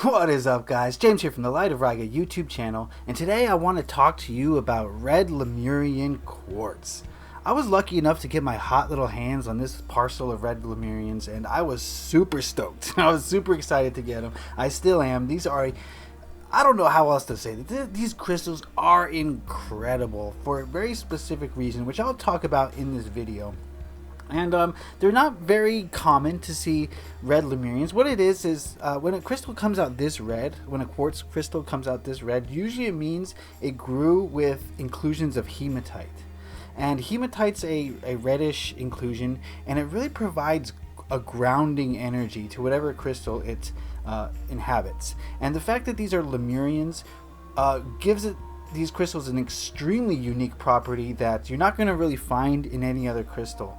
What is up, guys? James here from the Light of Riga YouTube channel, and today I want to talk to you about Red Lemurian Quartz. I was lucky enough to get my hot little hands on this parcel of Red Lemurians, and I was super stoked. I was super excited to get them. I still am. I don't know how else to say it. These crystals are incredible for a very specific reason, which I'll talk about in this video. And they're not very common to see red Lemurians. What it is when a crystal comes out this red, when a quartz crystal comes out this red, usually it means it grew with inclusions of hematite. And hematite's a reddish inclusion, and it really provides a grounding energy to whatever crystal it inhabits. And the fact that these are Lemurians gives these crystals an extremely unique property that you're not going to really find in any other crystal.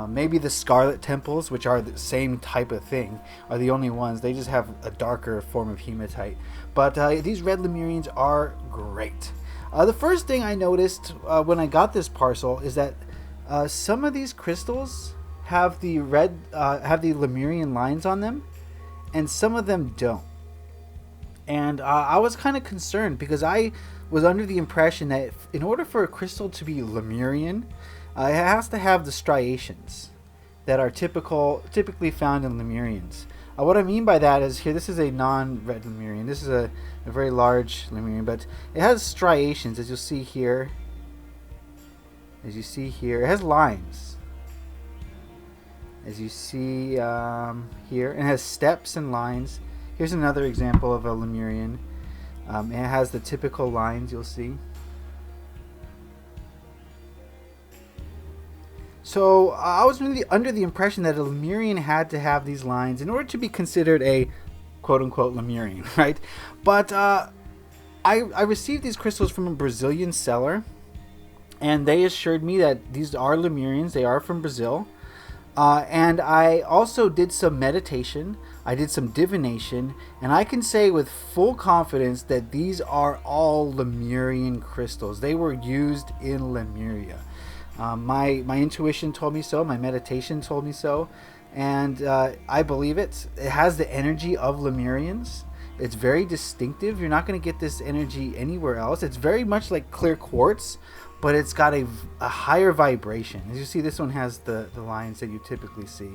Maybe the Scarlet temples, which are the same type of thing, are the only ones. They just have a darker form of hematite. But these Red Lemurians are great. The first thing I noticed when I got this parcel is that some of these crystals have the Lemurian lines on them, and some of them don't. And I was kind of concerned because I was under the impression that in order for a crystal to be Lemurian, it has to have the striations that are typically found in Lemurians. What I mean by that is here, this is a non-red Lemurian. This is a very large Lemurian, but it has striations, as you'll see here. As you see here, it has lines. As you see here, and it has steps and lines. Here's another example of a Lemurian. It has the typical lines you'll see. So I was really under the impression that a Lemurian had to have these lines in order to be considered a quote-unquote Lemurian, right? But I received these crystals from a Brazilian seller, and they assured me that these are Lemurians. They are from Brazil. And I also did some meditation. I did some divination, and I can say with full confidence that these are all Lemurian crystals. They were used in Lemuria. My intuition told me so. My meditation told me so, and I believe it. It has the energy of Lemurians. It's very distinctive. You're not going to get this energy anywhere else. It's very much like clear quartz, but it's got a higher vibration. As you see, this one has the lines that you typically see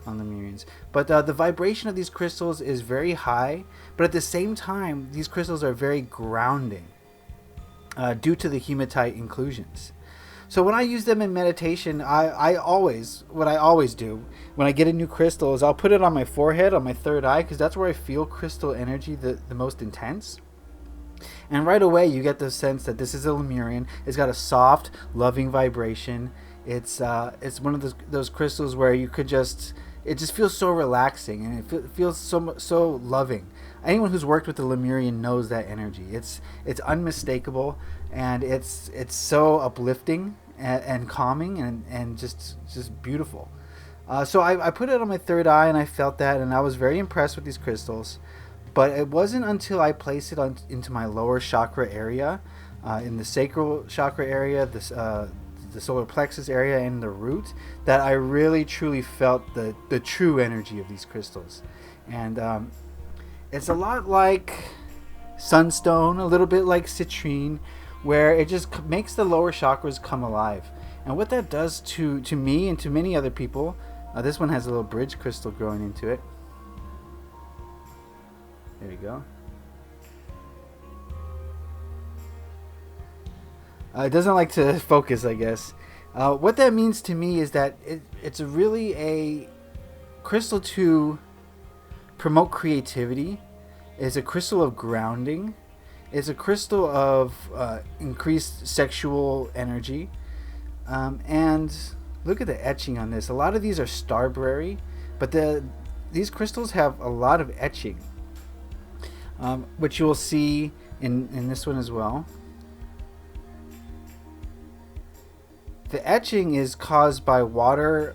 on Lemurians. But the vibration of these crystals is very high, but at the same time, these crystals are very grounding due to the hematite inclusions. So when I use them in meditation, what I always do when I get a new crystal is I'll put it on my forehead, on my third eye, because that's where I feel crystal energy the most intense. And right away you get the sense that this is a Lemurian. It's got a soft, loving vibration. It's one of those crystals where it just feels so relaxing, and it feels so loving. Anyone who's worked with the Lemurian knows that energy. It's unmistakable, and it's so uplifting and calming and just beautiful. So I put it on my third eye, and I felt that, and I was very impressed with these crystals. But it wasn't until I placed it into my lower chakra area, in the sacral chakra area, the solar plexus area, and the root, that I really truly felt the true energy of these crystals. And it's a lot like sunstone, a little bit like citrine, where it just makes the lower chakras come alive. And what that does to me and to many other people, this one has a little bridge crystal growing into it. There you go. It doesn't like to focus, I guess. What that means to me is that it's really a crystal to promote creativity. It's a crystal of grounding. It's a crystal of increased sexual energy. And look at the etching on this. A lot of these are starberry, but these crystals have a lot of etching, which you'll see in this one as well. The etching is caused by water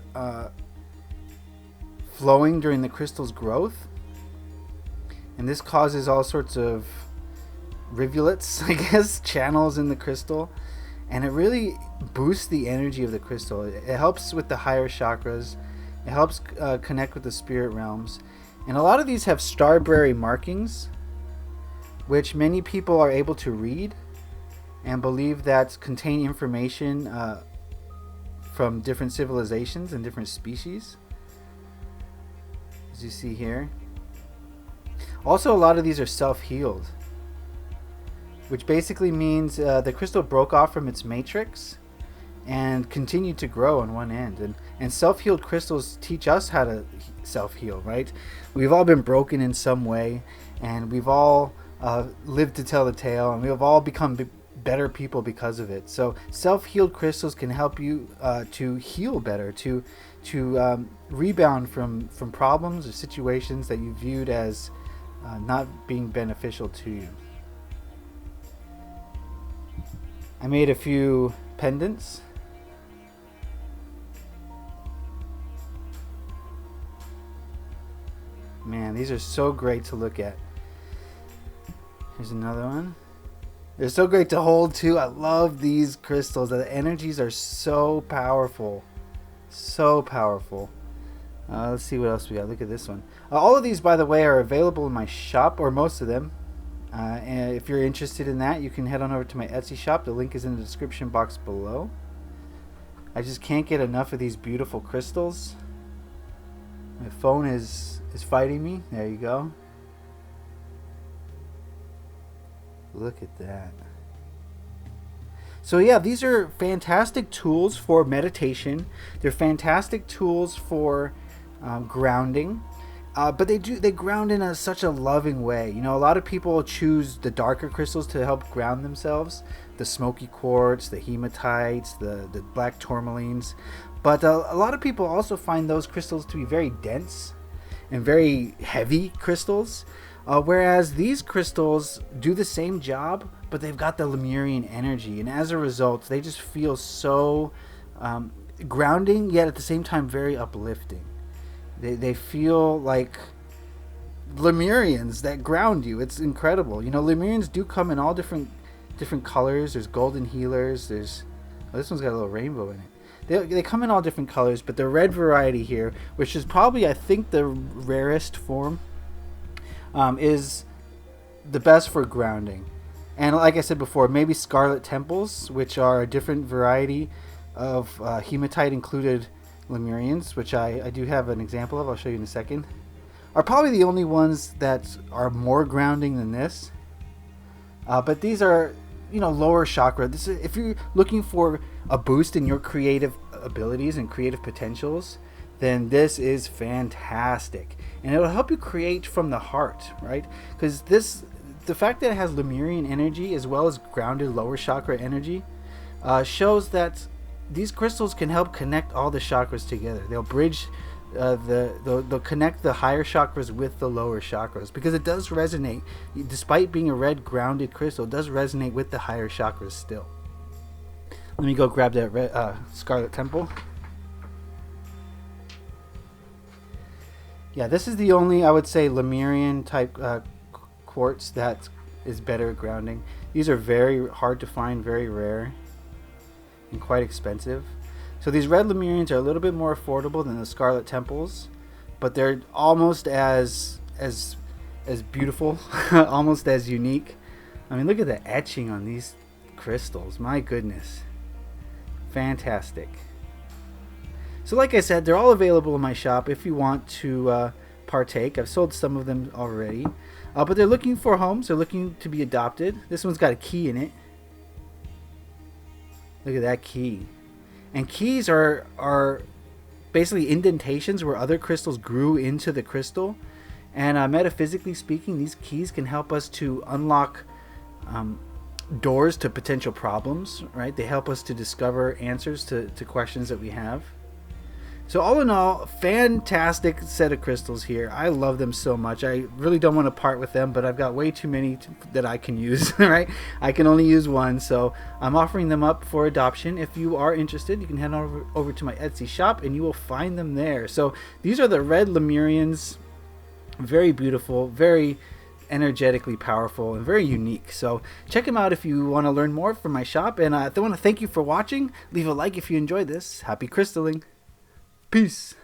flowing during the crystal's growth, and this causes all sorts of rivulets, I guess, channels in the crystal, and it really boosts the energy of the crystal. It helps with the higher chakras. It helps connect with the spirit realms, And a lot of these have starberry markings, which many people are able to read and believe that contain information from different civilizations and different species, as you see here. Also, a lot of these are self-healed, which basically means the crystal broke off from its matrix and continued to grow on one end. And self-healed crystals teach us how to self-heal, right? We've all been broken in some way, and we've all lived to tell the tale, and we've all become better people because of it. So self-healed crystals can help you to heal better, to rebound from problems or situations that you viewed as not being beneficial to you. I made a few pendants. Man, these are so great to look at. Here's another one. They're so great to hold too. I love these crystals. The energies are so powerful. So powerful. Let's see what else we got. Look at this one. All of these, by the way, are available in my shop, or most of them. And if you're interested in that, you can head on over to my Etsy shop. The link is in the description box below. I just can't get enough of these beautiful crystals. My phone is fighting me. There you go. Look at that. So yeah, these are fantastic tools for meditation. They're fantastic tools for grounding. But they ground in such a loving way. You know, a lot of people choose the darker crystals to help ground themselves. The smoky quartz, the hematites, the black tourmalines. But a lot of people also find those crystals to be very dense and very heavy crystals. Whereas these crystals do the same job, but they've got the Lemurian energy. And as a result, they just feel so grounding, yet at the same time very uplifting. They feel like Lemurians that ground you. It's incredible. You know, Lemurians do come in all different colors. There's golden healers. This one's got a little rainbow in it. They come in all different colors, but the red variety here, which is probably, I think, the rarest form, is the best for grounding. And like I said before, maybe Scarlet temples, which are a different variety of hematite included Lemurians, which I do have an example of, I'll show you in a second, are probably the only ones that are more grounding than this. But these are, you know, lower chakra. This is, if you're looking for a boost in your creative abilities and creative potentials, then this is fantastic. And it'll help you create from the heart, right? Because the fact that it has Lemurian energy as well as grounded lower chakra energy shows that these crystals can help connect all the chakras together. They'll bridge they'll connect the higher chakras with the lower chakras, because it does resonate. Despite being a red grounded crystal, it does resonate with the higher chakras still. Let me go grab that red, Scarlet temple. Yeah, this is the only, I would say, Lemurian type quartz that is better at grounding. These are very hard to find, very rare, and quite expensive. So these red Lemurians are a little bit more affordable than the Scarlet temples, but they're almost as beautiful, almost as unique. I mean, look at the etching on these crystals. My goodness. Fantastic. So like I said, they're all available in my shop if you want to partake. I've sold some of them already. But they're looking for homes. They're looking to be adopted. This one's got a key in it. Look at that key. And keys are basically indentations where other crystals grew into the crystal. And metaphysically speaking, these keys can help us to unlock doors to potential problems, right? They help us to discover answers to questions that we have. So all in all, fantastic set of crystals here. I love them so much. I really don't want to part with them, but I've got way too many that I can use, right? I can only use one, so I'm offering them up for adoption. If you are interested, you can head over to my Etsy shop and you will find them there. So these are the red Lemurians. Very beautiful, very energetically powerful, and very unique. So check them out if you want to learn more from my shop. And I want to thank you for watching. Leave a like if you enjoyed this. Happy crystalling. Peace.